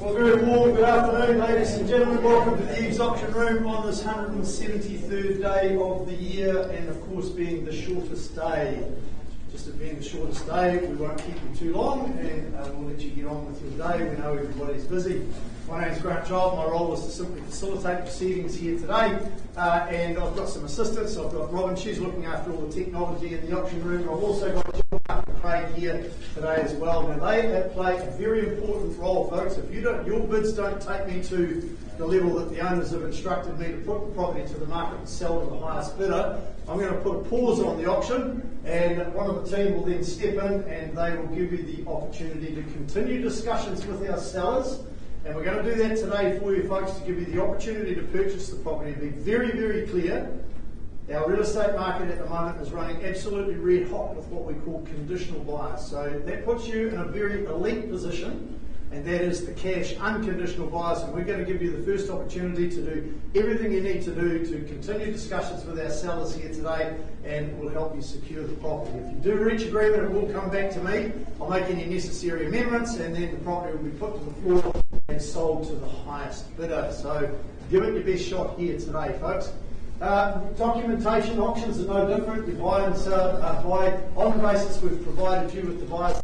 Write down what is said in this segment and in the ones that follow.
Well, very warm good afternoon, ladies and gentlemen. Welcome to the EVES auction room on this 173rd day of the year, and of course being the shortest day. Just as being the shortest day, we won't keep you too long, and we'll let you get on with your day. We know everybody's busy. My name's Grant Child. My role is to simply facilitate proceedings here today, and I've got some assistants. I've got Robin, she's looking after all the technology in the auction room. I've also got Craig here today as well. Now they play a very important role, folks. If your bids don't take me to the level that the owners have instructed me to put the property to the market and sell to the highest bidder, I'm going to put a pause on the auction, and one of the team will then step in and they will give you the opportunity to continue discussions with our sellers. And we're going to do that today for you folks, to give you the opportunity to purchase the property. Be very, very clear. Our real estate market at the moment is running absolutely red hot with what we call conditional buyers. So that puts you in a very elite position, and that is the cash unconditional buyers. And we're going to give you the first opportunity to do everything you need to do to continue discussions with our sellers here today, and we'll help you secure the property. If you do reach agreement, it will come back to me. I'll make any necessary amendments, and then the property will be put to the floor and sold to the highest bidder. So give it your best shot here today, folks. Documentation auctions are no different. You buy and buy on the basis we've provided you with the buyers.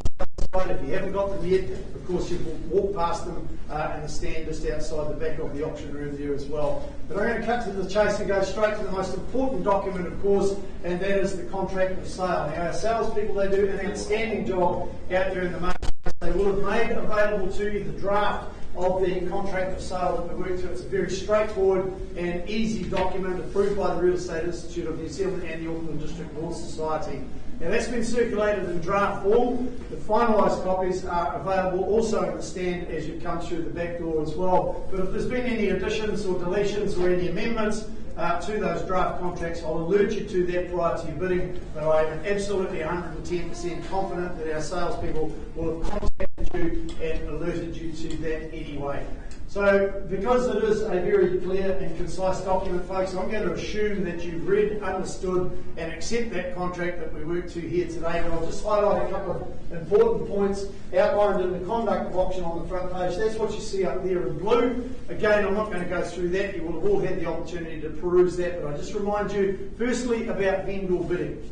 If you haven't got them yet, of course you will walk past them in the stand just outside the back of the auction room there as well. But I'm going to cut to the chase and go straight to the most important document, of course, and that is the contract of sale. Now, our salespeople, they do an outstanding job out there in the market. They will have made available to you the draft of the contract of sale that we work through. It's a very straightforward and easy document approved by the Real Estate Institute of New Zealand and the Auckland District Law Society. Now that's been circulated in draft form. The finalised copies are available also in the stand as you come through the back door as well. But if there's been any additions or deletions or any amendments to those draft contracts, I'll alert you to that prior to your bidding. But I am absolutely 110% confident that our salespeople will have contacted you and alerted you to that anyway. So, because it is a very clear and concise document, folks, I'm going to assume that you've read, understood, and accept that contract that we work to here today. And I'll just highlight a couple of important points outlined in the conduct of auction on the front page. That's what you see up there in blue. Again, I'm not going to go through that. You will have all had the opportunity to peruse that, but I just remind you, firstly, about vendor bidding.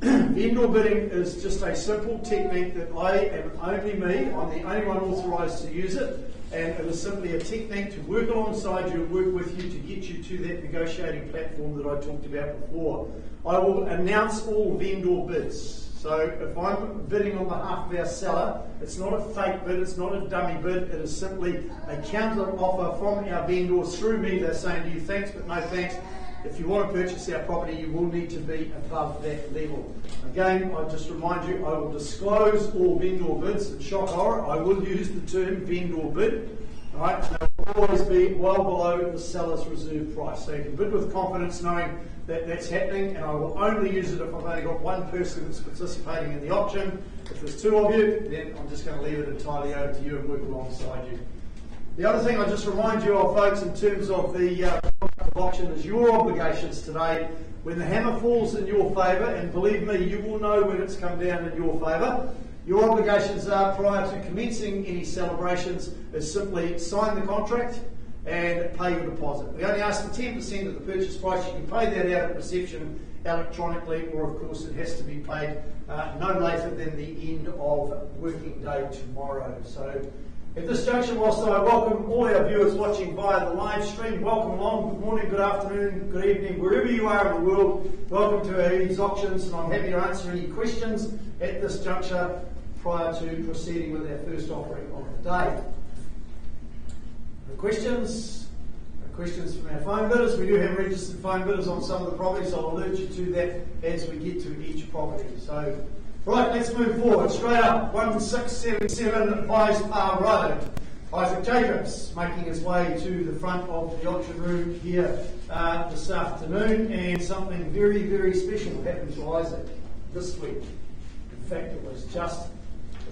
Vendor bidding is just a simple technique that I am only me. I'm the only one authorised to use it. And it is simply a technique to work alongside you and work with you to get you to that negotiating platform that I talked about before. I will announce all vendor bids. So if I'm bidding on behalf of our seller, it's not a fake bid, it's not a dummy bid, it is simply a counter offer from our vendors through me. They're saying to you, thanks but no thanks. If you want to purchase our property, you will need to be above that level. Again, I just remind you, I will disclose all vendor bids, and shock horror, I will use the term vendor bid. All right, and they will always be well below the seller's reserve price. So you can bid with confidence knowing that that's happening, and I will only use it if I've only got one person that's participating in the auction. If there's two of you, then I'm just going to leave it entirely over to you and work alongside you. The other thing I just remind you of, folks, in terms of the auction is your obligations today. When the hammer falls in your favour, and believe me, you will know when it's come down in your favour, your obligations are, prior to commencing any celebrations, is simply sign the contract and pay your deposit. We only ask for 10% of the purchase price. You can pay that out at reception electronically, or of course it has to be paid no later than the end of working day tomorrow. So at this junction, whilst I welcome all our viewers watching via the live stream, welcome along, good morning, good afternoon, good evening, wherever you are in the world, welcome to our EVES auctions, and I'm happy to answer any questions at this juncture prior to proceeding with our first offering of the day. Questions from our phone bidders. We do have registered phone bidders on some of the properties. I'll alert you to that as we get to each property. So, right, let's move forward. Straight up, 1677 Vice Par Road. Isaac Jacobs making his way to the front of the auction room here this afternoon, and something very, very special happened to Isaac this week. In fact, it was just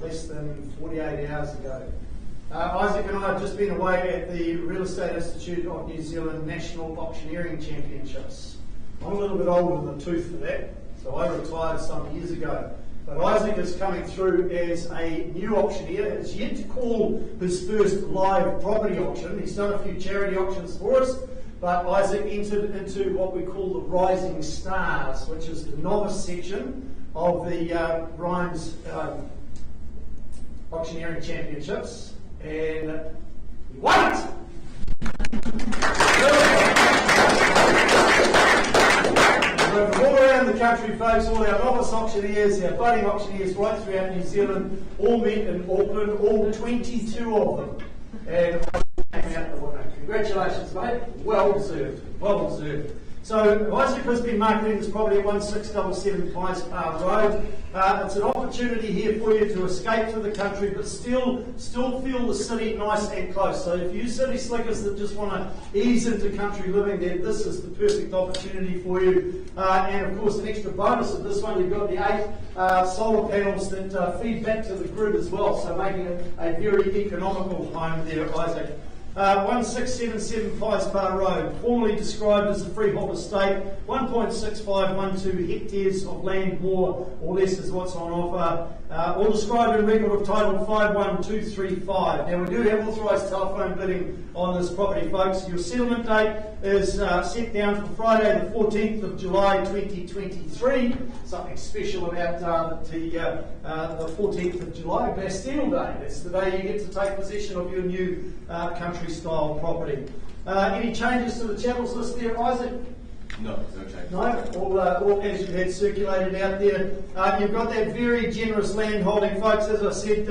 less than 48 hours ago. Isaac and I have just been away at the Real Estate Institute of New Zealand National Auctioneering Championships. I'm a little bit older than the tooth for that, so I retired some years ago. But Isaac is coming through as a new auctioneer. Has yet to call his first live property auction. He's done a few charity auctions for us, but Isaac entered into what we call the Rising Stars, which is the novice section of the Ryan's Auctioneering Championships, and he won it! So from all around the country, folks, all our novice auctioneers, our budding auctioneers right throughout New Zealand, all met in Auckland, all 22 of them. And I came out the winner. Congratulations, mate. Well deserved. Well deserved. So Isaac has been marketing this property at 1677 Pies Park Road. It's an opportunity here for you to escape to the country, but still feel the city nice and close. So if you city slickers that just want to ease into country living, then this is the perfect opportunity for you. And of course, an extra bonus of this one, you've got the 8 solar panels that feed back to the grid as well. So making it a very economical home there, Isaac. 1677 Pies Bar Road, formerly described as a freehold estate, 1.6512 hectares of land, more or less is what's on offer, all described in record of title 51235. Now we do have authorised telephone bidding on this property, folks. Your settlement date is set down for Friday the 14th of July 2023. Something special about the 14th of July, Bastille Day. It's the day you get to take possession of your new country-style property. Any changes to the channels list there, Isaac? No, no change. No, all as you had circulated out there. You've got that very generous land holding, folks. As I said,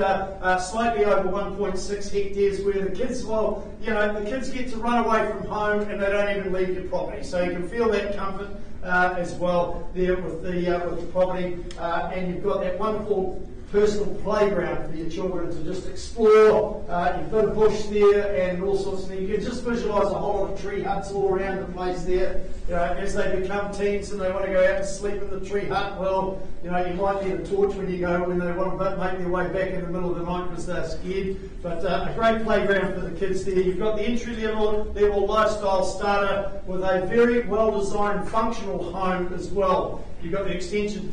slightly over 1.6 hectares, where the kids, well, you know, the kids get to run away from home and they don't even leave your property. So you can feel that comfort as well there with the property, and you've got that wonderful personal playground for your children to just explore. You've got a bush there and all sorts of things. You can just visualise a whole lot of tree huts all around the place there. You know, as they become teens and they want to go out and sleep in the tree hut, well, you know, you might need a torch when they want to make their way back in the middle of the night because they're scared. But a great playground for the kids there. You've got the entry-level lifestyle starter with a very well-designed functional home as well. You've got the extension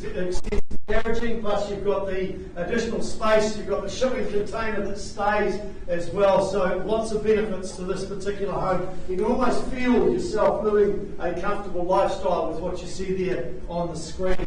garaging, plus you've got the additional space, you've got the shipping container that stays as well, so lots of benefits to this particular home. You can almost feel yourself living a comfortable lifestyle with what you see there on the screen.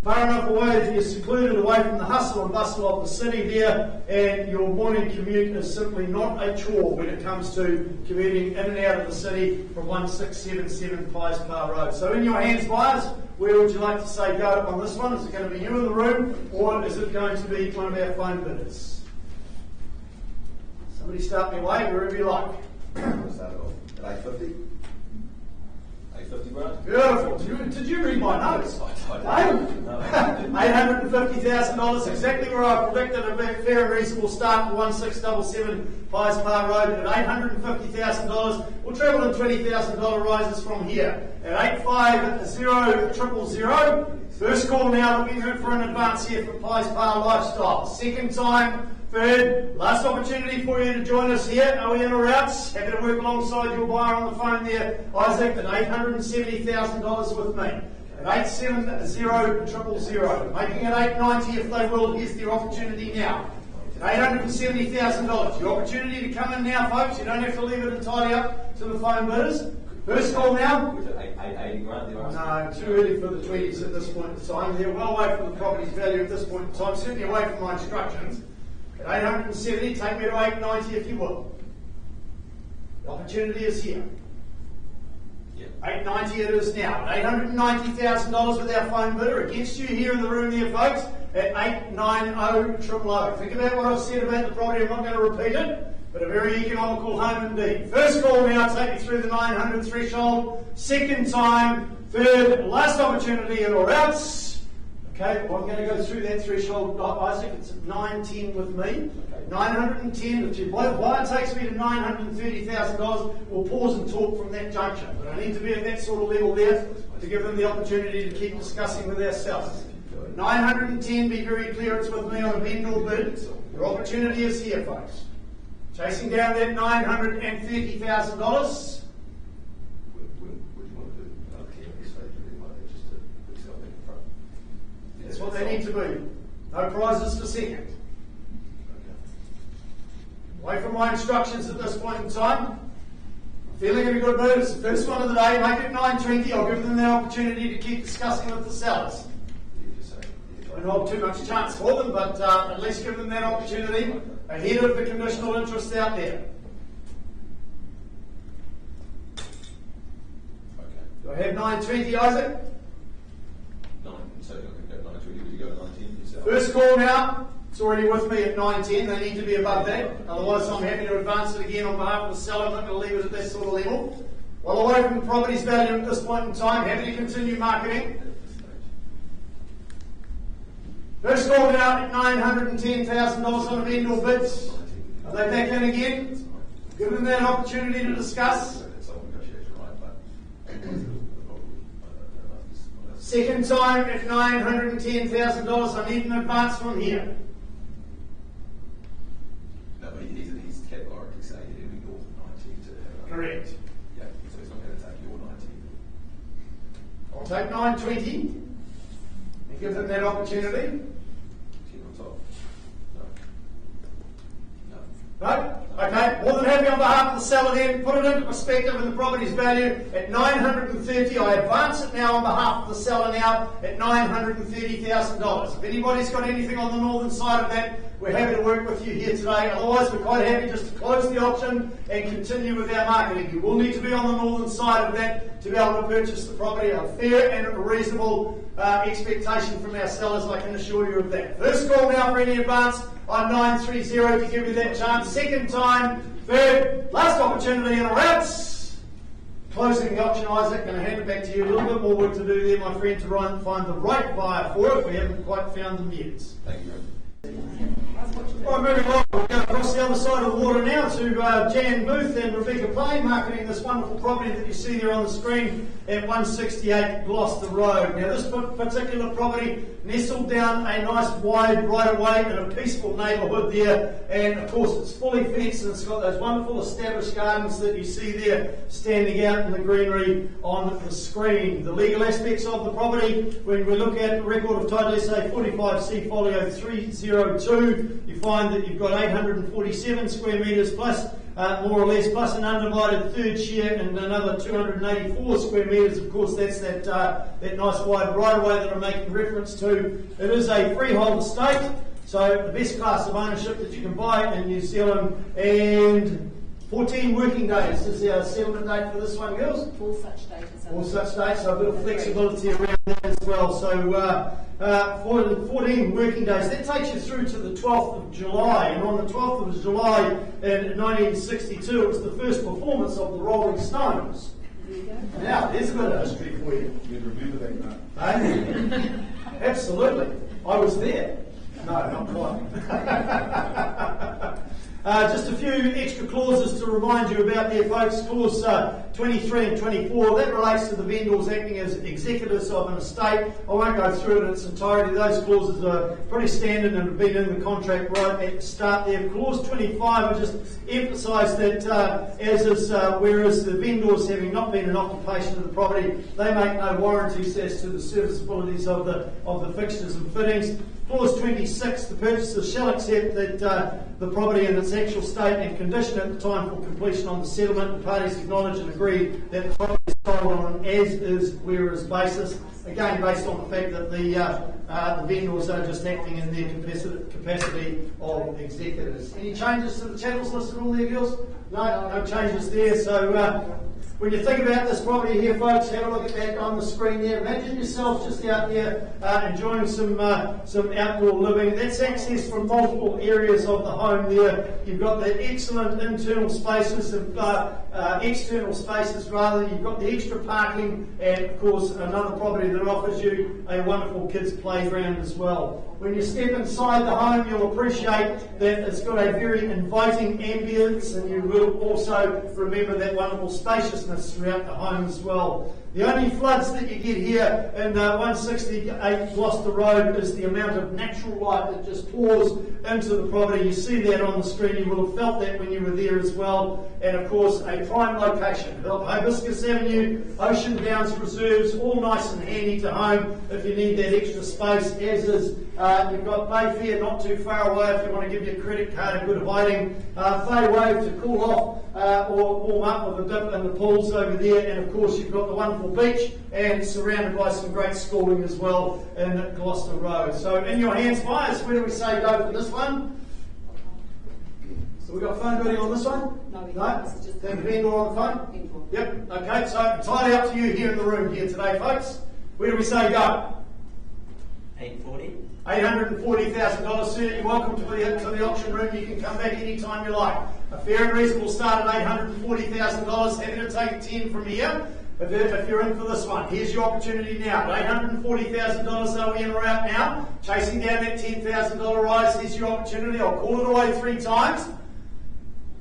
Far enough away that you're secluded away from the hustle and bustle of the city there, and your morning commute is simply not a chore when it comes to commuting in and out of the city from 1677 Pies Bar Road. So in your hands, buyers, where would you like to say go on this one? Is it going to be you in the room, or is it going to be one of our phone bidders? Somebody start me away, wherever you like. We'll start it off at 850. 850 grand. Beautiful. Did you read my notes? $850,000, exactly where I predicted a fair and reasonable start for 1677 Pies Bar Road at $850,000. We'll travel in $20,000 rises from here at 850000. First call now, looking for an advance here for Pies Bar Lifestyle. Second time. Third, last opportunity for you to join us here. Are we in or out? Happy to work alongside your buyer on the phone there, Isaac, at $870,000 with me. At 870000. Making it $890 if they will. Here's your opportunity now. At $870,000. Your opportunity to come in now, folks. You don't have to leave it entirely up to the phone bidders. First call now. Was it 880 grand? No, too early for the 20s at this point in time. They're well away from the property's value at this point in time. Certainly away from my instructions. At 870, take me to 890 if you will. The opportunity is here. Yep. 890 it is now. At $890,000 with our phone bidder against you here in the room there, folks, at 89000. Think about what I've said about the property. I'm not going to repeat it, but a very economical home indeed. First call now, take me through the 900 threshold. Second time, third, last opportunity in or else. Okay, well, I'm going to go through that threshold, Isaac. It's at 910 with me. Okay. 910. If you why it takes me to $930,000, we'll pause and talk from that juncture. But I need to be at that sort of level there to give them the opportunity to keep discussing with ourselves. 910, be very clear, it's with me on a vendor bid. Your opportunity is here, folks. Chasing down that $930,000. That's what they need to be. No prizes for second. Away from my instructions at this point in time. Feeling in a good mood. It's the first one of the day. Make it 9:20. I'll give them the opportunity to keep discussing with the sellers. I don't have too much chance for them, but at least give them that opportunity ahead of the conditional interest out there. Do I have 9:20, Isaac? 9. So I can go 9:20. Would you go 19 yourself? First call now. It's already with me at 9:10. They need to be above that. Otherwise, I'm happy to advance it again on behalf of the seller. I'm not going to leave it at that sort of level. Well away from the property's value at this point in time. Happy to continue marketing. First call now at $910,000 on a vendor bids. Are they back in again? Give them that opportunity to discuss. Second time at $910,000. I need an advance from here. No, but he's categorically saying it would be north of 19 to Correct. Yeah, so he's not going to take your 19. I'll take 920 and give them that opportunity. 10 on top. No. No? Okay, more than happy on behalf of the seller then. Put it into perspective in the property's value at $930. I advance it now on behalf of the seller now at $930,000. If anybody's got anything on the northern side of that, we're happy to work with you here today. Otherwise, we're quite happy just to close the auction and continue with our marketing. You will need to be on the northern side of that to be able to purchase the property. A fair and a reasonable expectation from our sellers, I can assure you of that. First call now for any advance on 930 to give you that chance. Second time, third, last opportunity in a route. Closing the auction, Isaac, going to hand it back to you. A little bit more work to do there, my friend, to find the right buyer for it. We haven't quite found them yet. Thank you, Right, moving on, we'll go across the other side of the water now to Jan Booth and Rebecca Plain, marketing this wonderful property that you see there on the screen at 168 Gloucester Road. Now, this particular property nestled down a nice wide right-of-way in a peaceful neighbourhood there, and of course it's fully fenced and it's got those wonderful established gardens that you see there standing out in the greenery on the screen. The legal aspects of the property, when we look at the record of title SA 45C folio 302, you find that you've got 847 square metres plus, more or less, plus an undivided third share and another 284 square metres. Of course, that's that nice wide right-of-way that I'm making reference to. It is a freehold estate, so the best class of ownership that you can buy in New Zealand, and 14 working days is our settlement date for this one, girls? All such dates. All such dates, so a bit of flexibility around that as well. So 14 working days. That takes you through to the 12th of July. And on the 12th of July in 1962, it was the first performance of the Rolling Stones. There you go. Now, there's a bit of history for you. You'd remember that, Hey? Absolutely. I was there. No, not quite. Just a few extra clauses to remind you about there, folks. Clause 23 and 24, that relates to the vendors acting as executors of an estate. I won't go through it in its entirety. Those clauses are pretty standard and have been in the contract right at the start there. Clause 25, I just emphasise that whereas the vendors, having not been in occupation of the property, they make no warranties as to the serviceabilities of the fixtures and fittings. Clause 26, the purchaser shall accept that the property in its actual state and condition at the time for completion on the settlement. The parties acknowledge and agree that the property is sold on an as-is, whereas basis, again based on the fact that the vendors are just acting in their capacity of executors. Any changes to the channels listed all there, girls? No changes there. So when you think about this property here, folks, have a look at that on the screen there. Imagine yourself just out there enjoying some outdoor living. That's access from multiple areas of the home there. You've got the excellent internal spaces, external spaces rather. You've got the extra parking, and of course another property that offers you a wonderful kids playground as well. When you step inside the home, you'll appreciate that it's got a very inviting ambience, and you will also remember that wonderful spaciousness throughout the home as well. The only floods that you get here in 168 Gloucester Road is the amount of natural light that just pours into the property. You see that on the screen. You will have felt that when you were there as well. And of course, a prime location. Hibiscus Avenue, Ocean Downs Reserves, all nice and handy to home if you need that extra space, as is You've got Bayfair not too far away if you want to give your credit card a good hiding. Bay Wave to cool off or warm up with a dip in the pools over there. And of course you've got the wonderful beach and surrounded by some great schooling as well in Gloucester Road. So in your hands, Myers, where do we say go for this one? So we've got phone video on this one? No, Just vendor on the phone? Yep, okay, so entirely up to you here in the room here today, folks. Where do we say go? 840. $840,000, sir. You're welcome to the auction room. You can come back anytime you like. A fair and reasonable start at $840,000. Happy to take 10 from here. If you're in for this one, here's your opportunity now. $840,000, they'll be in or out now. Chasing down that $10,000 rise, here's your opportunity. I'll call it away 3 times.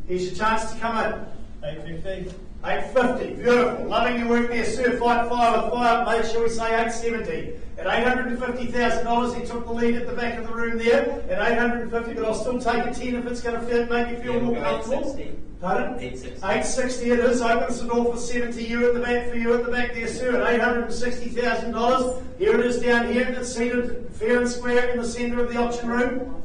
Here's your chance to come in. 850. 850, beautiful. Loving your work there, sir. Fight fire with fire. Mate, shall we say 870? At $850,000, he took the lead at the back of the room there. At $850, but I'll still take a 10 if it's going to make you feel more comfortable. 860. Pardon? 860. 860 it is. Opens the door for 70. You at the back, for you at the back there, sir. At $860,000. Here it is down here. It's seated fair and square in the centre of the auction room.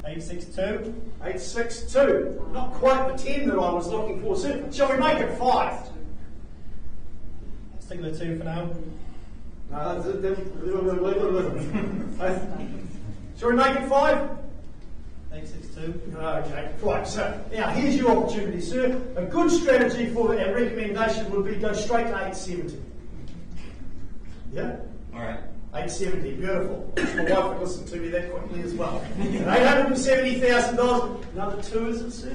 862. 862. Not quite the 10 that I was looking for, sir. Shall we make it 5? Stick with the 2 for now. No, shall we make it 5? 862. Okay, right. So now here's your opportunity, sir. A good strategy for a recommendation would be go straight to 870. Yeah? All right. 870, beautiful. My wife would listen to me that quickly as well. $870,000. Another 2, is it, sir?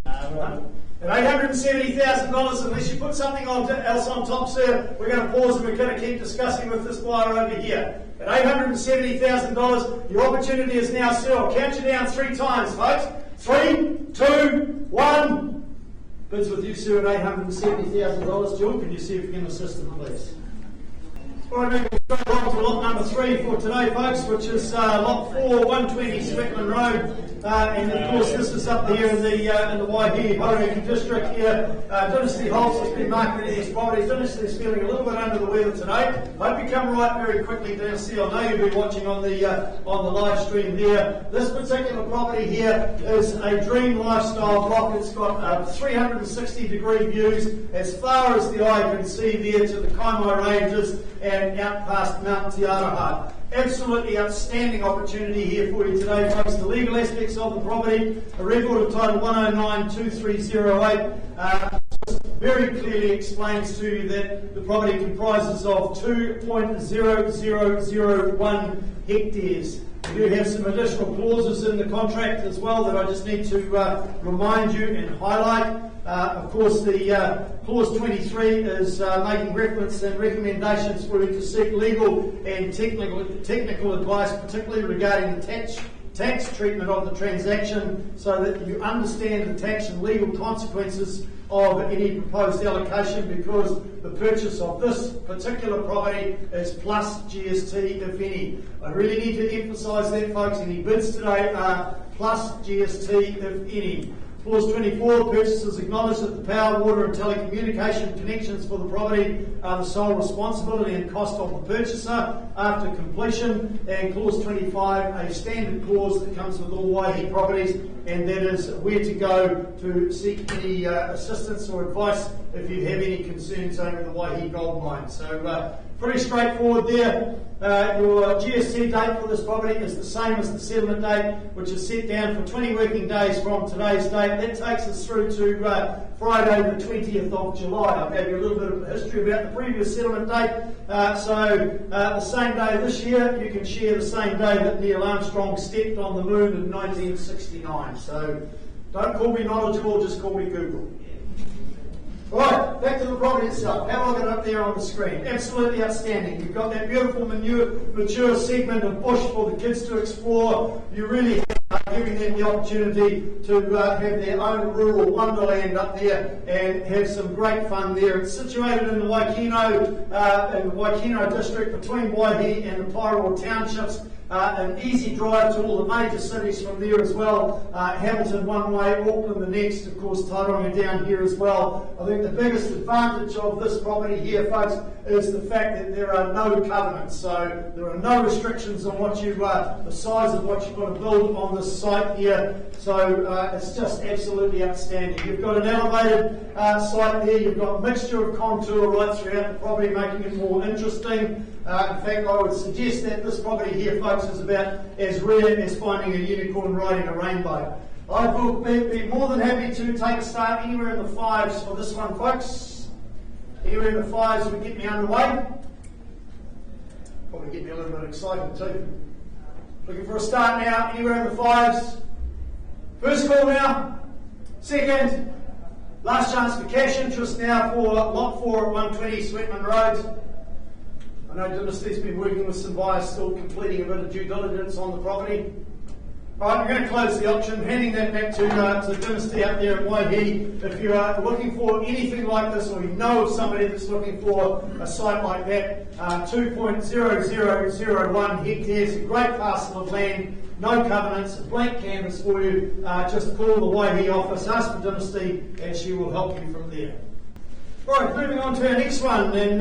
No. At $870,000, unless you put something else on top, sir, we're going to pause and we're going to keep discussing with this buyer over here. At $870,000, your opportunity is now, sir. I'll count you down 3 times, folks. 3, 2, 1. Bids with you, sir, at $870,000. Jill, can you see if you can assist him, please? All right, moving straight on to lot number 3 for today, folks, which is lot 4, 120 Swickman Road. And of course, this is up here in the Waihi Tauranga district here. Dynasty Holtz has been marketing these properties. Dynasty is feeling a little bit under the weather today. Hope you come right very quickly, Dynasty. I know you'll be watching on the live stream there. This particular property here is a dream lifestyle block. It's got 360-degree views as far as the eye can see there to the Kaimai Ranges and out past Mount Te Araha. Absolutely outstanding opportunity here for you today, folks. The legal aspects of the property, a record of title 1092308, very clearly explains to you that the property comprises of 2.0001 hectares. We do have some additional clauses in the contract as well that I just need to remind you and highlight. Of course, the clause 23 is making reference and recommendations for you to seek legal and technical advice, particularly regarding the tax treatment of the transaction, so that you understand the tax and legal consequences of any proposed allocation, because the purchase of this particular property is plus GST, if any. I really need to emphasise that, folks. Any bids today are plus GST, if any. Clause 24, purchasers acknowledge that the power, water and telecommunication connections for the property are the sole responsibility and cost of the purchaser after completion. And clause 25, a standard clause that comes with all Waihi properties, and that is where to go to seek any assistance or advice if you have any concerns over the Waihi gold mine. So pretty straightforward there. Your GST date for this property is the same as the settlement date, which is set down for 20 working days from today's date. That takes us through to Friday the 20th of July. I gave you a little bit of history about the previous settlement date. So the same day this year, you can share the same day that Neil Armstrong stepped on the moon in 1969. So don't call me knowledgeable, just call me Google. Right, back to the property itself. How have I got it up there on the screen? Absolutely outstanding. You've got that beautiful mature segment of bush for the kids to explore. You really are giving them the opportunity to have their own rural wonderland up there and have some great fun there. It's situated in the Waikino district between Waihi and the Tauranga townships. An easy drive to all the major cities from there as well. Hamilton one way, Auckland the next, of course Tauranga down here as well. I think the biggest advantage of this property here, folks, is the fact that there are no covenants. So there are no restrictions on what you, the size of what you've got to build on this site here. So it's just absolutely outstanding. You've got an elevated site there. You've got a mixture of contour right throughout the property, making it more interesting. In fact, I would suggest that this property here, folks, is about as rare as finding a unicorn riding a rainbow. I will be more than happy to take a start anywhere in the fives for this one, folks. Anywhere in the fives would get me underway. Probably get me a little bit excited too. Looking for a start now, anywhere in the fives. First call now. Second, last chance for cash interest now for lot 4 at 120 Sweetman Road. I know Dynasty's been working with some buyers still completing a bit of due diligence on the property. Alright, we're going to close the auction, handing that back to Dynasty out there at Waihi. If you are looking for anything like this, or you know of somebody that's looking for a site like that, 2.0001 hectares, a great parcel of land, no covenants, a blank canvas for you. Just call the Waihi office, ask for Dynasty, and she will help you from there. Right, moving on to our next one, and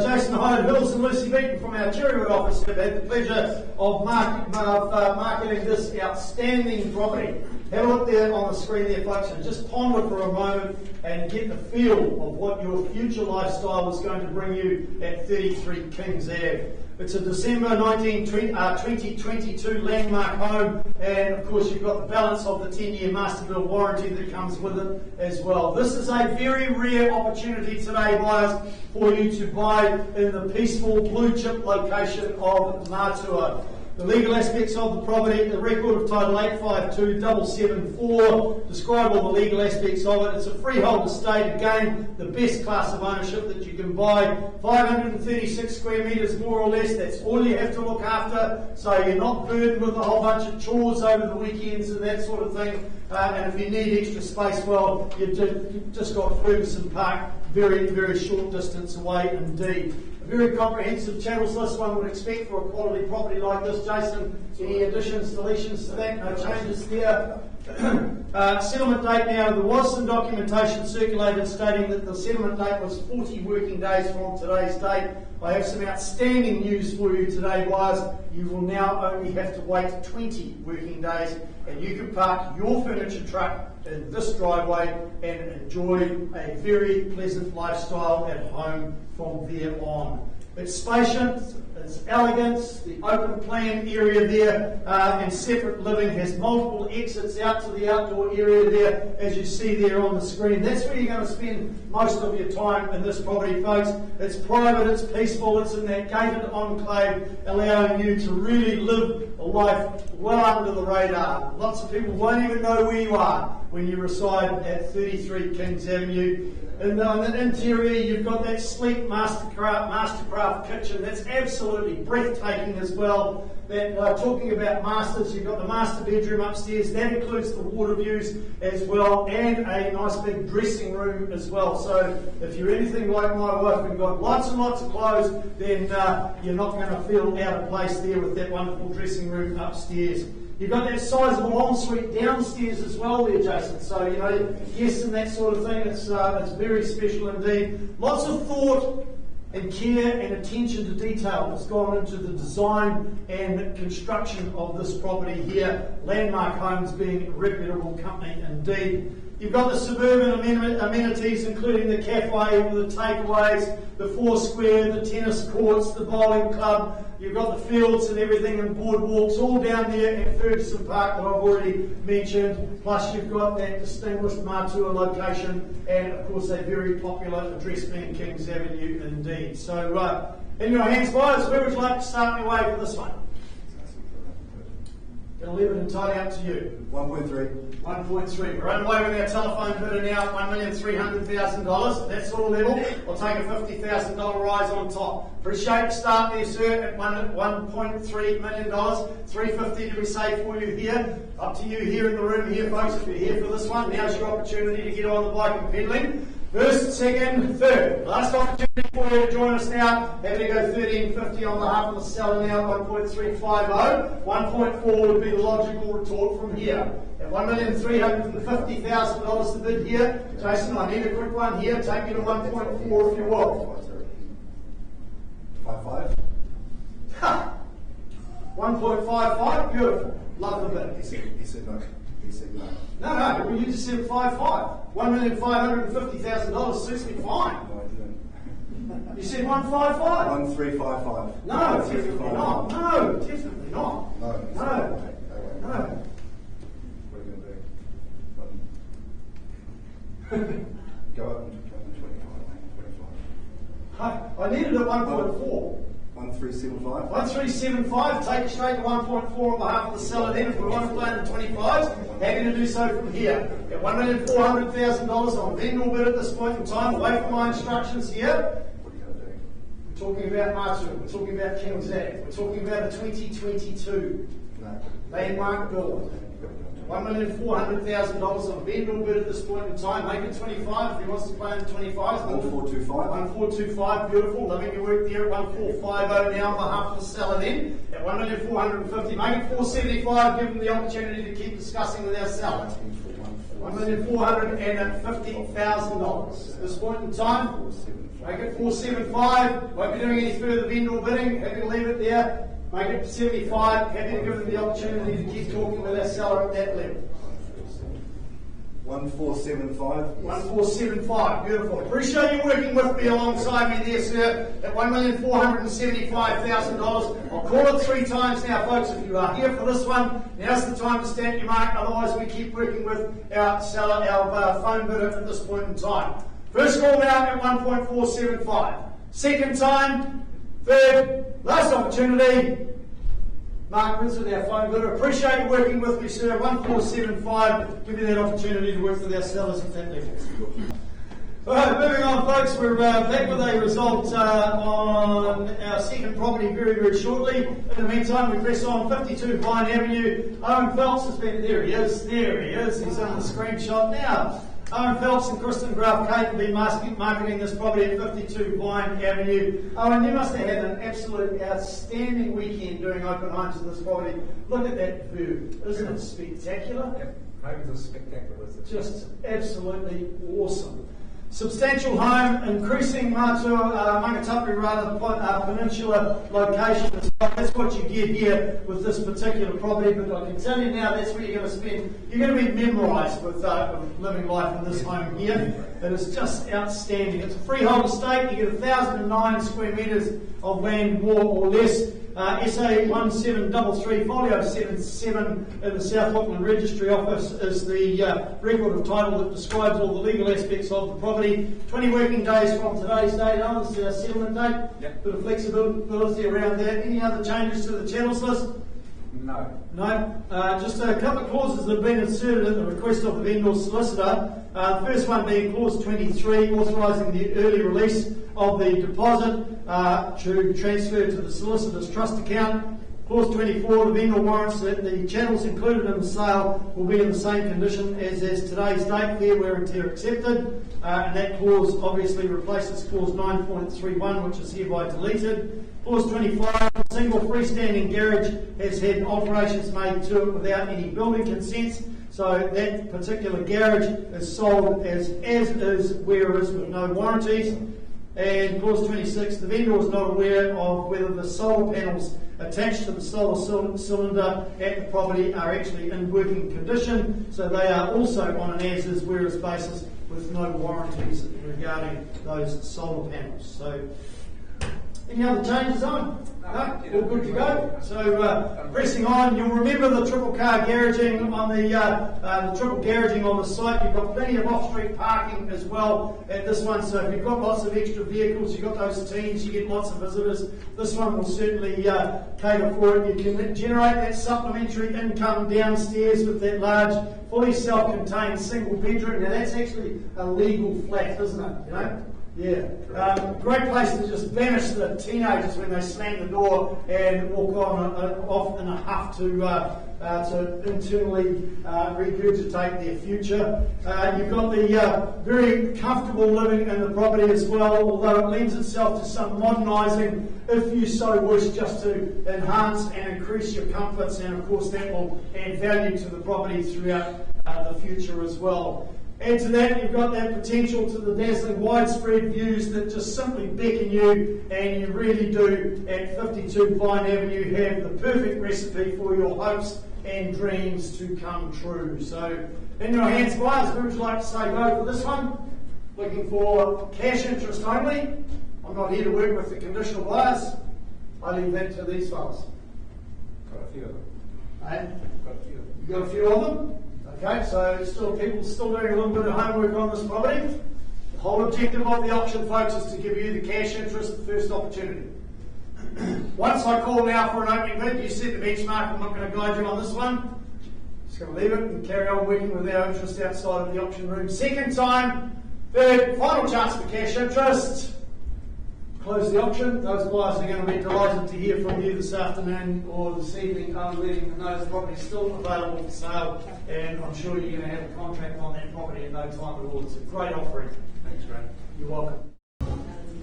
Jason Hyde Hills and Lucy Beaton from our Cherrywood office have had the pleasure of marketing this outstanding property. Have a look there on the screen there, folks, and just ponder for a moment and get the feel of what your future lifestyle is going to bring you at 33 Kings Ave. It's a December 2022 landmark home, and of course you've got the balance of the 10-year master build warranty that comes with it as well. This is a very rare opportunity today, buyers, for you to buy in the peaceful blue chip location of Matua. The legal aspects of the property, the record of title 852774, describe all the legal aspects of it. It's a freehold estate, again, the best class of ownership that you can buy. 536 square metres more or less, that's all you have to look after, so you're not burdened with a whole bunch of chores over the weekends and that sort of thing. And if you need extra space, well, you've just got Ferguson Park, very, very short distance away indeed. A very comprehensive channels list one would expect for a quality property like this. Jason, any additions, deletions to that? No changes there. Settlement date now, there was some documentation circulated stating that the settlement date was 40 working days from today's date. I have some outstanding news for you today, buyers. You will now only have to wait 20 working days and you can park your furniture truck in this driveway and enjoy a very pleasant lifestyle at home from there on. It's spacious, it's elegant, the open plan area there and separate living has multiple exits out to the outdoor area there, as you see there on the screen. That's where you're going to spend most of your time in this property, folks. It's private, it's peaceful, it's in that gated enclave, allowing you to really live a life well under the radar. Lots of people won't even know where you are when you reside at 33 Kings Avenue. And on the interior, you've got that sleek mastercraft kitchen that's absolutely breathtaking as well. That talking about masters, you've got the master bedroom upstairs. That includes the water views as well, and a nice big dressing room as well. So if you're anything like my wife and got lots and lots of clothes, then you're not going to feel out of place there with that wonderful dressing room upstairs. You've got that sizable ensuite downstairs as well there, Jason. So, you know, yes, and that sort of thing. It's very special indeed. Lots of thought and care and attention to detail has gone into the design and construction of this property here. Landmark Homes being a reputable company indeed. You've got the suburban amenities, including the cafe, the takeaways, the Foursquare, the tennis courts, the bowling club. You've got the fields and everything and boardwalks all down there at Ferguson Park that I've already mentioned. Plus you've got that distinguished Matua location and of course a very popular address being Kings Avenue indeed. So in your hands, buyers, where would you like to start your way for this one? Going to leave it entirely up to you. 1.3. 1.3. We're underway with our telephone bidder now at $1,300,000. That sort of level. I'll take a $50,000 rise on top. Appreciate the start there, sir, at $1.3 million. $350 to be safe for you here. Up to you here in the room here, folks. If you're here for this one, now's your opportunity to get on the bike and pedaling. First, second, third. Last opportunity for you to join us now. Happy to go 13.50 on behalf of the seller now at 1.350. 1.4 would be the logical retort from here. At $1,350,000 to bid here. Jason, I need a quick one here. Take me to 1.4 if you will. 5.5. Ha! 1.55, beautiful. Love the bid. He said no. He said no. No, well, you just said 5.5. $1,550,000 suits me fine. No, I didn't. You said 1.55. 1.355. No, definitely not. No, definitely not. No. No. No. What are you going to do? Go up and 25. I needed it at 1.4. 1375. 1375, take it straight to 1.4 on behalf of the seller then. If we want to play in the 25s, happy to do so from here. At $1,400,000 on vendor bid at this point in time, away from my instructions here. What are you going to do? We're talking about Matu, we're talking about King's Act, we're talking about a 2022 No. landmark build. $1,400,000 on vendor bid at this point in time. Make it 25 if he wants to play in the 25s. 1425. 1425, beautiful. Loving your work there at 1450 now on behalf of the seller then. At $1,450,000, make it 475. Give them the opportunity to keep discussing with our seller. $1,450,000. At this point in time, make it 475. Won't be doing any further vendor bidding. Happy to leave it there. Make it 75. Happy to give them the opportunity to keep talking with our seller at that level. 1475. 1475, beautiful. Appreciate you working with me alongside me there, sir. At $1,475,000. I'll call it 3 times now, folks. If you are here for this one, now's the time to stamp your mark. Otherwise, we keep working with our seller, our phone bidder at this point in time. First call now at 1.475. Second time, third, last opportunity. Mark Vincent, our phone bidder. Appreciate you working with me, sir. 1475. Give you that opportunity to work with our sellers at that level. Alright, moving on, folks. We're back with a result on our second property very, very shortly. In the meantime, we press on 52 Vine Avenue. Owen Phelps has been. There he is. He's on the screenshot now. Owen Phelps and Kristen Graf Kate have been marketing this property at 52 Vine Avenue. Owen, you must have had an absolute outstanding weekend doing open homes in this property. Look at that view. Isn't it spectacular? Yep. Homes are spectacular, isn't it? Just absolutely awesome. Substantial home, increasing Mangatapu peninsula location. That's what you get here with this particular property, but I can tell you now that's where you're going to spend. You're going to be memorised with living life in this home here. It is just outstanding. It's a freehold estate. You get 1,009 square metres of land, more or less. SA 1733, folio 77 in the South Auckland Registry Office is the record of title that describes all the legal aspects of the property. 20 working days from today's date on, this is our settlement date. Yep. Bit of flexibility around that. Any other changes to the channels list? No. No. Just a couple of clauses that have been inserted in the request of the vendor solicitor. The first one being clause 23, authorising the early release of the deposit to transfer to the solicitor's trust account. Clause 24, the vendor warrants that the channels included in the sale will be in the same condition as today's date, fair wear and tear accepted. And that clause obviously replaces clause 9.31, which is hereby deleted. Clause 25, a single freestanding garage has had alterations made to it without any building consents. So that particular garage is sold as is, where it is, with no warranties. And clause 26, the vendor is not aware of whether the solar panels attached to the solar cylinder at the property are actually in working condition. So they are also on an as-is, where-is basis with no warranties regarding those solar panels. So, any other changes on? No? All good to go. So pressing on, you'll remember the triple car garaging on the triple garaging on the site. You've got plenty of off-street parking as well at this one. So if you've got lots of extra vehicles, you've got those teams, you get lots of visitors. This one will certainly cater for it. You can generate that supplementary income downstairs with that large, fully self-contained single bedroom. Now that's actually a legal flat, isn't it? You know. Yeah, great place to just banish the teenagers when they slam the door and walk off in a huff to internally regurgitate their future. You've got the very comfortable living in the property as well, although it lends itself to some modernising if you so wish, just to enhance and increase your comforts, and of course that will add value to the property throughout the future as well. Add to that, you've got that potential to the dazzling widespread views that just simply beckon you, and you really do at 52 Vine Avenue have the perfect recipe for your hopes and dreams to come true. So, in your hands, buyers, who would you like to say go for this one? Looking for cash interest only. I'm not here to work with the conditional buyers. I leave that to these fellas. Got a few of them. Hey? Got a few of them. You got a few of them? Okay, so people still doing a little bit of homework on this property. The whole objective of the auction, folks, is to give you the cash interest first opportunity. Once I call now for an opening bid, you set the benchmark. I'm not going to guide you on this one. Just going to leave it and carry on working with our interest outside of the auction room. Second time, third, final chance for cash interest. Close the auction. Those buyers are going to be delighted to hear from you this afternoon or this evening. I'm letting them know the property is still available for sale, and I'm sure you're going to have a contract on that property in no time at all. It's a great offering. Thanks, Ray. You're welcome.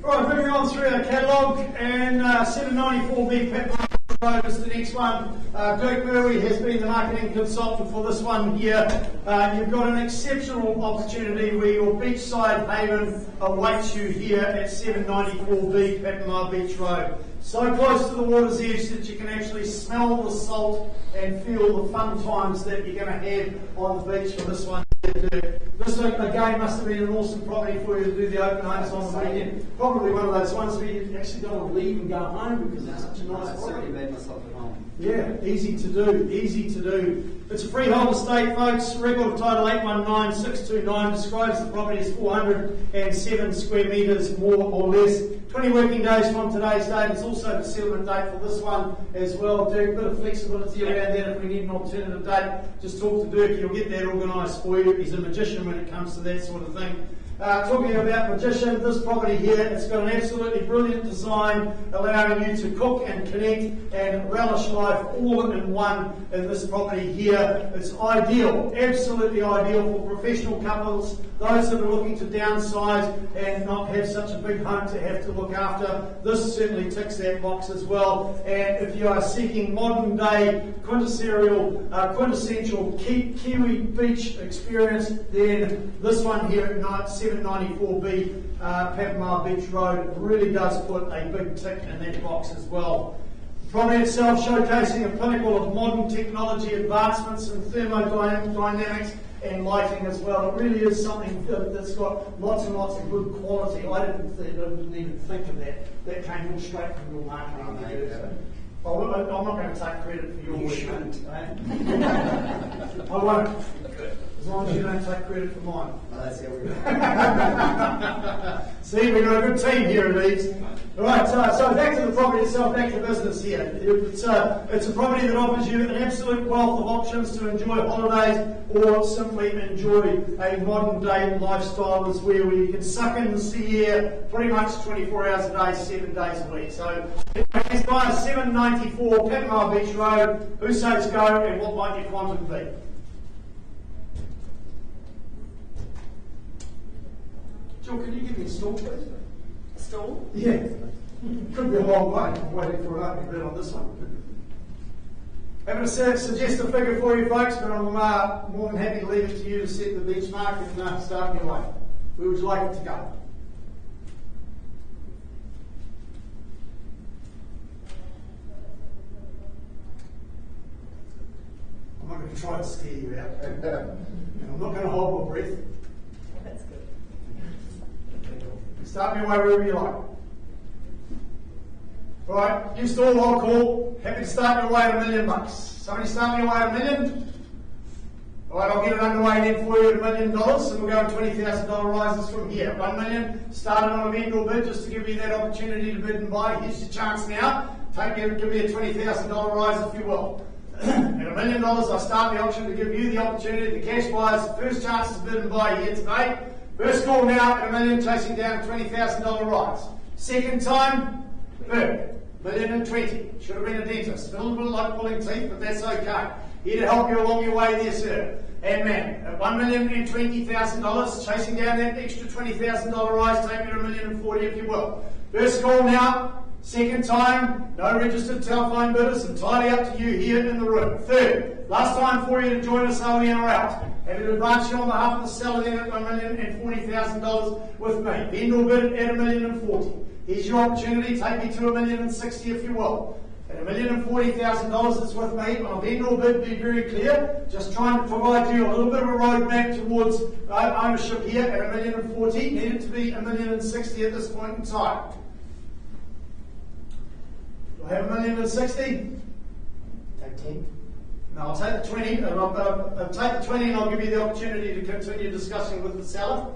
Right, moving on through our catalogue, and 794B Pat Road is the next one. Dirk Murray has been the marketing consultant for this one here. You've got an exceptional opportunity where your beachside haven awaits you here at 794B Patmar Beach Road. So close to the water's edge that you can actually smell the salt and feel the fun times that you're going to have on the beach for this one. This again must have been an awesome property for you to do the open homes on the weekend. Probably one of those ones where you actually don't want to leave and go home because it's such a nice property. Made myself at home. Yeah, easy to do, easy to do. It's a freehold estate, folks. Record title 819629 describes the property as 407 square metres, more or less. 20 working days from today's date. It's also the settlement date for this one as well. Dirk, a bit of flexibility around that if we need an alternative date. Just talk to Dirk, he'll get that organised for you. He's a magician when it comes to that sort of thing. Talking about magician, this property here, it's got an absolutely brilliant design allowing you to cook and connect and relish life all in one in this property here. It's ideal, absolutely ideal for professional couples, those that are looking to downsize and not have such a big home to have to look after. This certainly ticks that box as well. And if you are seeking modern day quintessential Kiwi beach experience, then this one here at night, 794B Patmar Beach Road, really does put a big tick in that box as well. The property itself showcasing a pinnacle of modern technology advancements in thermodynamics and lighting as well. It really is something that's got lots and lots of good quality. I didn't even think of that. That came all straight from your marketing. I'm not going to take credit for your work. You shouldn't. I won't. As long as you don't take credit for mine. Well, that's how we go. See, we've got a good team here at EVES. Right, so back to the property itself, back to business here. It's a property that offers you an absolute wealth of options to enjoy holidays or simply enjoy a modern day lifestyle as well, where you can suck in the sea air pretty much 24 hours a day, 7 days a week. So, it's by 794 Patmar Beach Road. Who says go and what might your quantum be? Jill, can you give me a stall, please? A stall? Yeah. Could be a long way. I'm waiting for an opening bid on this one. Having to suggest a figure for you folks, but I'm more than happy to leave it to you to set the benchmark and start your way. Where would you like it to go? I'm not going to try to scare you out. I'm not going to hold my breath. That's good. Start me away wherever you like. Right, you stall, I'll call. Happy to start me away at $1 million. Somebody start me away at $1 million. Alright, I'll get it underway then for you at $1 million, and we'll go $20,000 rises from here. $1 million, started on a vendor bid just to give you that opportunity to bid and buy. Here's your chance now. Give me a $20,000 rise if you will. At $1 million, I start the auction to give you the opportunity, the cash buyers, first chance to bid and buy here today. First call now at $1 million, chasing down a $20,000 rise. Second time, third, $1,020,000. Should have been a dentist. A little bit like pulling teeth, but that's okay. Here to help you along your way there, sir. And man, at $1,020,000, chasing down that extra $20,000 rise, take me to $1,040,000 if you will. First call now. Second time, no registered telephone bidders, entirely up to you here in the room. Third, last time for you to join us, are we in or out? Having to advance you on behalf of the seller then at $1,040,000 with me. Vendor bid at $1,040,000. Here's your opportunity, take me to $1,060,000 if you will. At $1,040,000 it's with me. On a vendor bid, be very clear. Just trying to provide you a little bit of a roadmap towards ownership here at $1,040,000. Need it to be $1,060,000 at this point in time. Do I have $1,060,000? Take 10. No, I'll take the 20, and I'll take the 20 and I'll give you the opportunity to continue discussing with the seller.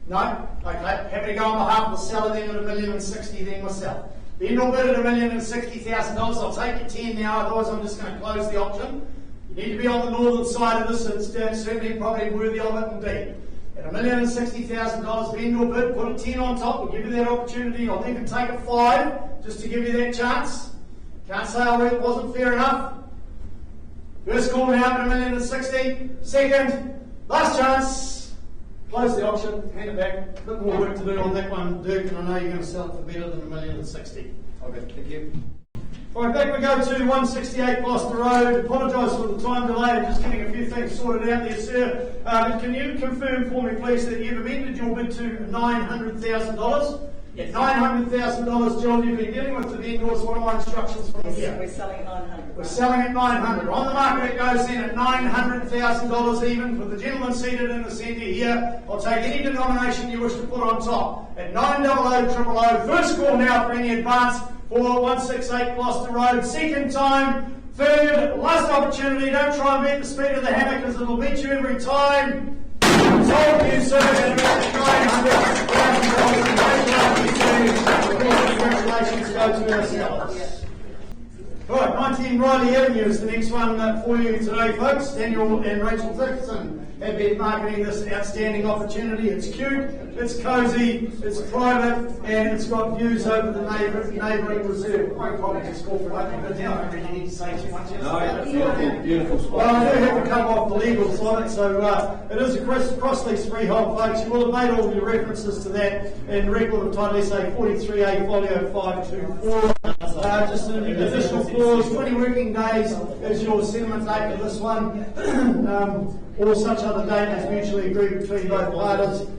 No? Okay. Happy to go on behalf of the seller then at $1,060,000 then myself. Vendor bid at $1,060,000. I'll take your 10 now, otherwise I'm just going to close the option. You need to be on the northern side of this, it's certainly probably worthy of it indeed. At $1,060,000 vendor bid, put a 10 on top, we'll give you that opportunity. I'll even take a 5 just to give you that chance. Can't say it wasn't fair enough. First call now at $1,060,000. Second, last chance. Close the auction, hand it back. A bit more work to do on that one, Dirk, and I know you're going to sell it for better than $1,060,000. Okay, thank you. Alright, back we go to 168 Gloucester Road. Apologise for the time delay, I'm just getting a few things sorted out there, sir. Can you confirm for me, please, that you've amended your bid to $900,000? Yes. $900,000, John, you've been dealing with the vendors. What are my instructions from here? We're selling at 900. We're selling at $900,000. On the market it goes in at $900,000 even. For the gentleman seated in the centre here, I'll take any denomination you wish to put on top. At 900,000. First call now for any advance for 168 Gloucester Road. Second time, third, last opportunity. Don't try and beat the speed of the hammer because it'll beat you every time. Sold you, sir, at $900,000. Congratulations go to ourselves. Right, 19 Riley Avenue is the next one for you today, folks. Daniel and Rachel Dixon have been marketing this outstanding opportunity. It's cute, it's cosy, it's private, and it's got views over the neighbouring reserve. I probably just call for it, but now I don't really need to say too much else about it. Beautiful spot. Well, I do have to come off the legals on it, so it is a cross-lease freehold, folks. You will have made all your references to that in record of title SA 43A folio 524. Just an additional clause, 20 working days is your settlement date of this one, or such other date as mutually agreed between both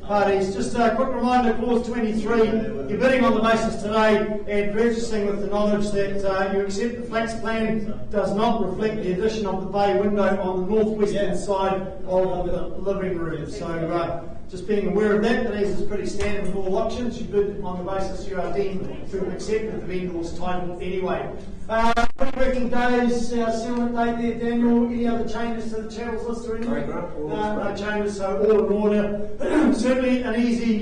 parties. Just a quick reminder, clause 23, you're bidding on the basis today and purchasing with the knowledge that you accept the flex plan does not reflect the addition of the bay window on the northwestern side of the living room. So just being aware of that, as is pretty standard with all options, you bid on the basis you are deemed to have accepted the vendor's title anyway. 20 working days, settlement date there, Daniel. Any other changes to the channels list or anything? No changes, so all in order. Certainly an easy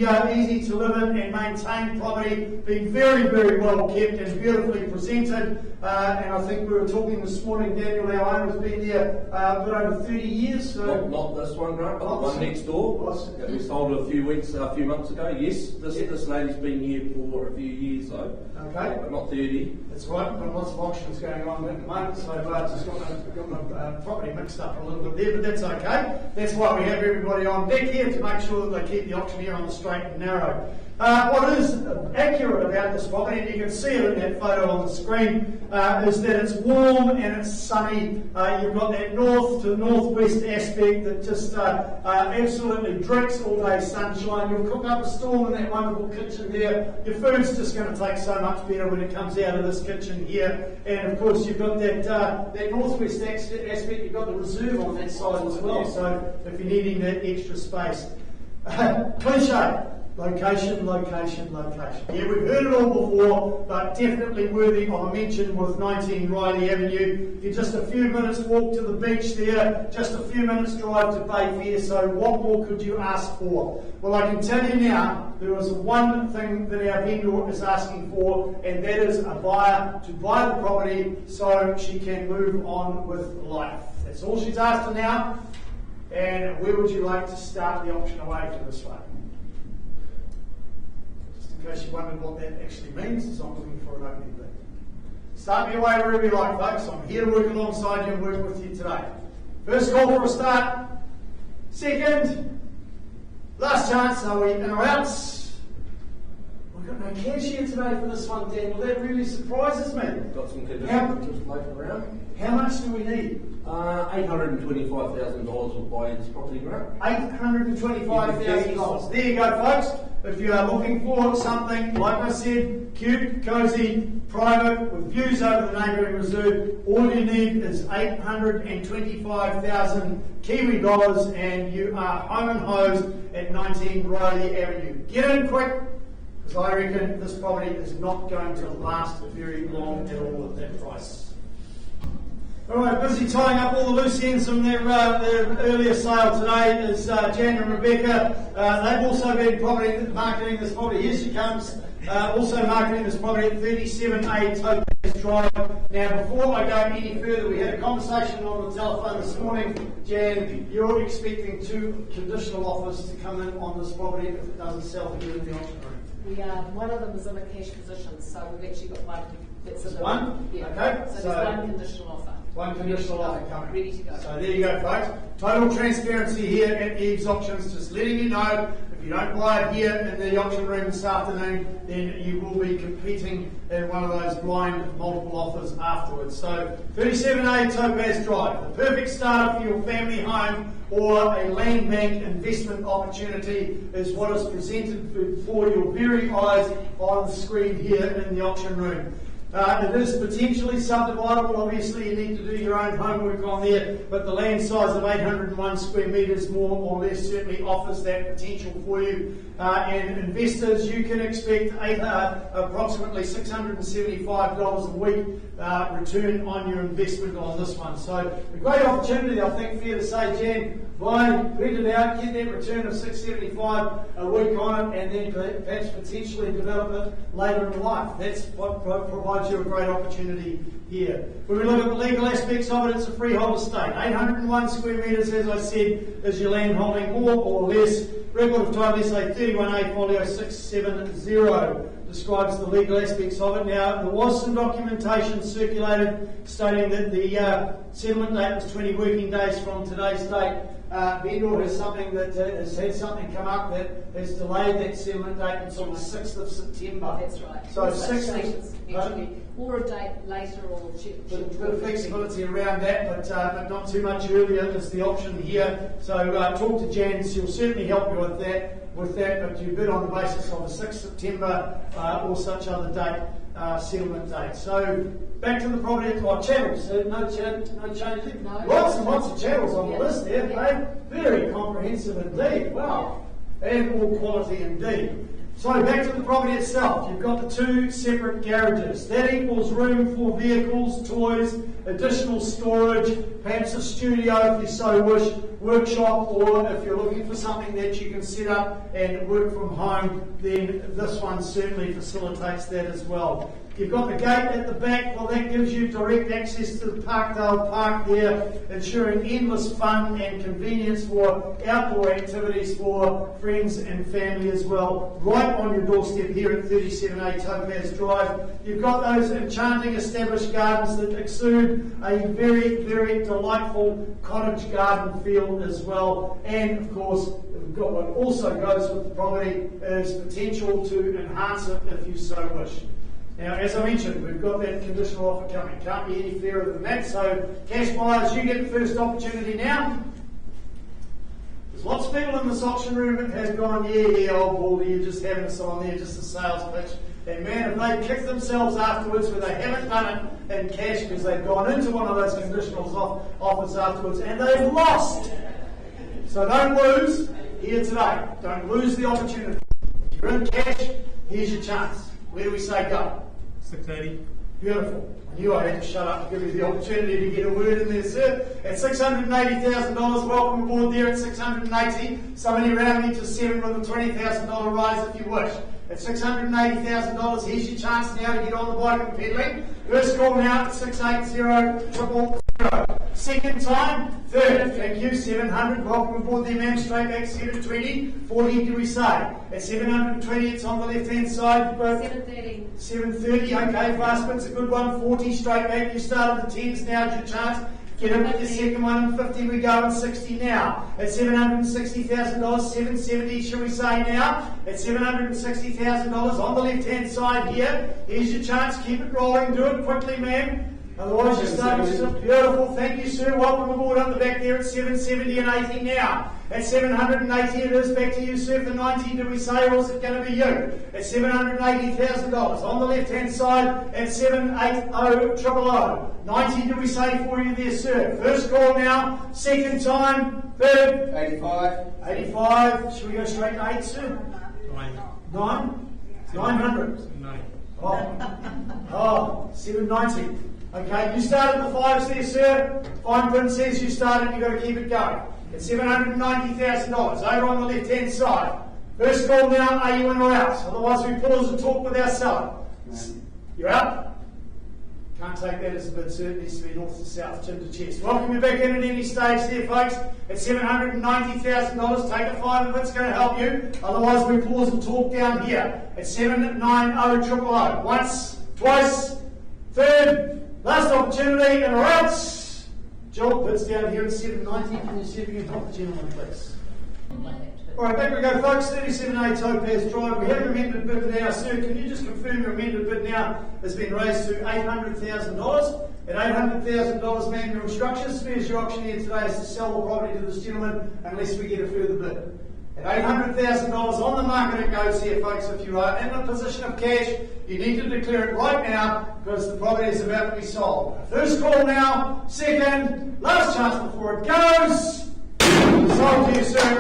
to live in and maintain property, being very, very well kept and beautifully presented. And I think we were talking this morning, Daniel, our owner's been there a bit over 30 years. So Not this one, Grant, but the one next door. That we sold a few months ago. Yes, this lady's been here for a few years though. Okay. But not 30. That's right, we've got lots of auctions going on at the moment, so I've just got my property mixed up a little bit there, but that's okay. That's why we have everybody on deck here to make sure that they keep the auction here on the straight and narrow. What is accurate about this property, and you can see it in that photo on the screen, is that it's warm and it's sunny. You've got that north to northwest aspect that just absolutely drinks all day sunshine. You'll cook up a storm in that wonderful kitchen there. Your food's just going to take so much better when it comes out of this kitchen here. And of course you've got that northwest aspect, you've got the reserve on that side as well. So if you're needing that extra space. Cliche. Location. Yeah, we've heard it all before, but definitely worthy of a mention with 19 Riley Avenue. You're just a few minutes walk to the beach there, just a few minutes drive to Bayfair, so what more could you ask for? Well, I can tell you now, there is one thing that our vendor is asking for, and that is a buyer to buy the property so she can move on with life. That's all she's after now. And where would you like to start the auction away for this one? Just in case you wondered what that actually means, it's not looking for an opening bid. Start me away wherever you like, folks. I'm here to work alongside you and work with you today. First call for a start. Second, last chance. Are we in or outs? We've got no cash here today for this one, Dan. Well, that really surprises me. Got some conditions just floating around. How much do we need? $825,000 will buy this property, Grant. $825,000. There you go, folks. If you are looking for something, like I said, cute, cosy, private, with views over the neighbouring reserve, all you need is 825,000 Kiwi dollars, and you are home and hosed at 19 Riley Avenue. Get in quick, because I reckon this property is not going to last very long at all at that price. All right, busy tying up all the loose ends from their earlier sale today is Jan and Rebecca. They've also been marketing this property. Here she comes. Also marketing this property at 37A Topaz Drive. Now, before I go any further, we had a conversation on the telephone this morning. Jan, you're expecting 2 conditional offers to come in on this property if it doesn't sell for you in the auction room. We are. One of them is in a cash position, so we've actually got one that's in the one? Yeah. Okay. So there's one conditional offer. One conditional offer coming. Ready to go. So there you go, folks. Total transparency here at EVES Auctions. Just letting you know, if you don't buy it here in the auction room this afternoon, then you will be competing in one of those blind multiple offers afterwards. So 37A Topaz Drive, the perfect starter for your family home or a land bank investment opportunity is what is presented before your very eyes on the screen here in the auction room. It is potentially subdividable. Obviously, you need to do your own homework on there, but the land size of 801 square metres, more or less, certainly offers that potential for you. And investors, you can expect approximately $675 a week return on your investment on this one. So, a great opportunity, I think, fair to say, Jan. Buy, rent it out, get that return of $675 a week on it, and then perhaps potentially develop it later in life. That's what provides you a great opportunity here. When we look at the legal aspects of it, it's a freehold estate. 801 square metres, as I said, is your land holding, more or less. Record of title, say 31A folio 670 describes the legal aspects of it. Now, there was some documentation circulated stating that the settlement date was 20 working days from today's date. Vendor has had something come up that has delayed that settlement date until the 6th of September. That's right. So 6th or a date later, or a bit of flexibility around that, but not too much earlier is the option here. So talk to Jan, she'll certainly help you with that. But you bid on the basis of the 6th September or such other date, settlement date. So back to the property channels. No change. No. Lots and lots of channels on the list there. Okay? Very comprehensive indeed. Wow. And all quality indeed. So back to the property itself. You've got the 2 separate garages. That equals room for vehicles, toys, additional storage, perhaps a studio if you so wish, workshop, or if you're looking for something that you can set up and work from home, then this one certainly facilitates that as well. You've got the gate at the back. Well, that gives you direct access to the Parkdale Park there, ensuring endless fun and convenience for outdoor activities for friends and family as well, right on your doorstep here at 37A Topaz Drive. You've got those enchanting established gardens that exude a very, very delightful cottage garden feel as well. And, of course, we've got what also goes with the property is potential to enhance it if you so wish. Now, as I mentioned, we've got that conditional offer coming. Can't be any fairer than that. So, cash buyers, you get the first opportunity now. There's lots of people in this auction room that have gone, yeah, old Baldy, you're just having us on there, just a sales pitch. And man, if they kick themselves afterwards where they haven't done it in cash because they've gone into one of those conditional offers afterwards and they've lost. So don't lose here today. Don't lose the opportunity. If you're in cash, here's your chance. Where do we say go? 680. Beautiful. I knew I had to shut up and give you the opportunity to get a word in there, sir. At $680,000, welcome aboard there at $680. Somebody round me to 7 with a $20,000 rise if you wish. At $680,000, here's your chance now to get on the bike and pedaling. First call now at 680-000. second time, third, thank you, 700, welcome aboard the man, straight back, 720, 40 do we say? At 720 it's on the left hand side, 730. 730, okay, fast bit's a good one, 40 straight back, you started the 10s, now's your chance. Get up with the second one, and 50 we go, and 60 now. At $760,000, 770 shall we say now? At $760,000 on the left hand side here. Here's your chance, keep it rolling, do it quickly ma'am. Otherwise you're starting to beautiful, thank you sir, welcome aboard up the back there at 770 and 80 now. At 780 it is, back to you sir for 90, do we say, or is it going to be you? At $780,000 on the left hand side at 780,000. 90 do we say for you there sir? First call now, second time, third. 85. 85, should we go straight to 8 sir? 9? 900. 9. Oh, 790. Okay, you started the 5s there, sir. Fine print says you started, you've got to keep it going. At $790,000, over on the left-hand side. First call now, are you in or out? Otherwise we pause and talk with our seller. You're out? Can't take that as a bid, sir. It needs to be north to south, chin to chest. Welcome you back in at any stage there, folks. At $790,000, take a 5 if it's going to help you. Otherwise we pause and talk down here. At 790,000. Once, twice, third, last opportunity, and we're out. Joel, bids down here at 790. Can you see if you can help the gentleman, please? Alright, back we go, folks. 37A Topaz Drive. We have an amended bid now. Sir, can you just confirm your amended bid now has been raised to $800,000? At $800,000, ma'am, your instructions to me as your auctioneer today is to sell the property to this gentleman unless we get a further bid. At $800,000 on the market it goes here, folks. If you are in a position of cash, you need to declare it right now because the property is about to be sold. First call now, second, last chance before it goes. Sold to you, sir.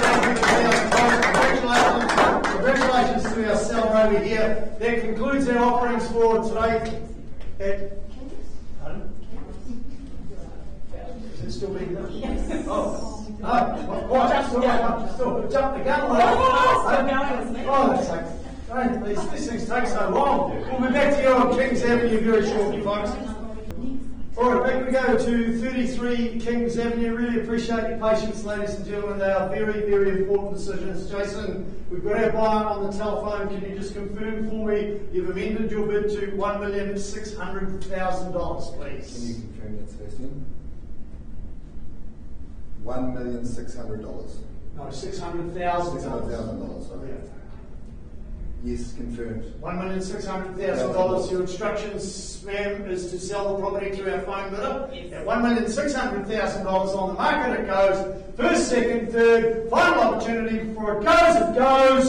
Congratulations. Congratulations to our seller over here. That concludes our offerings for today. Is it still being done? Yes. Oh, no. Still jump the gun. Oh, that's like, these things take so long. We'll be back to you on Kings Avenue very shortly, folks. Alright, back we go to 33 Kings Avenue. Really appreciate your patience, ladies and gentlemen. They are very, very important decisions. Jason, we've got our buyer on the telephone. Can you just confirm for me you've amended your bid to $1,600,000, please? Can you confirm that, Sebastian? $1,600,000. No, $600,000. $600,000, sorry. Yeah. Yes, confirmed. $1,600,000. Your instructions, ma'am, is to sell the property to our phone bidder. Yes. At $1,600,000 on the market it goes. First, second, third, final opportunity before it goes. It goes.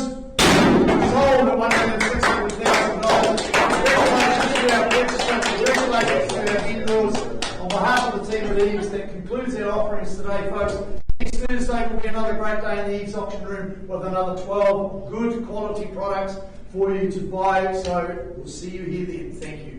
Sold at $1,600,000. Congratulations to our purchaser. Congratulations to our vendors. On behalf of the team at EVES, that concludes our offerings today, folks. Next Thursday will be another great day in the EVES auction room with another 12 good quality products for you to buy. So we'll see you here then. Thank you.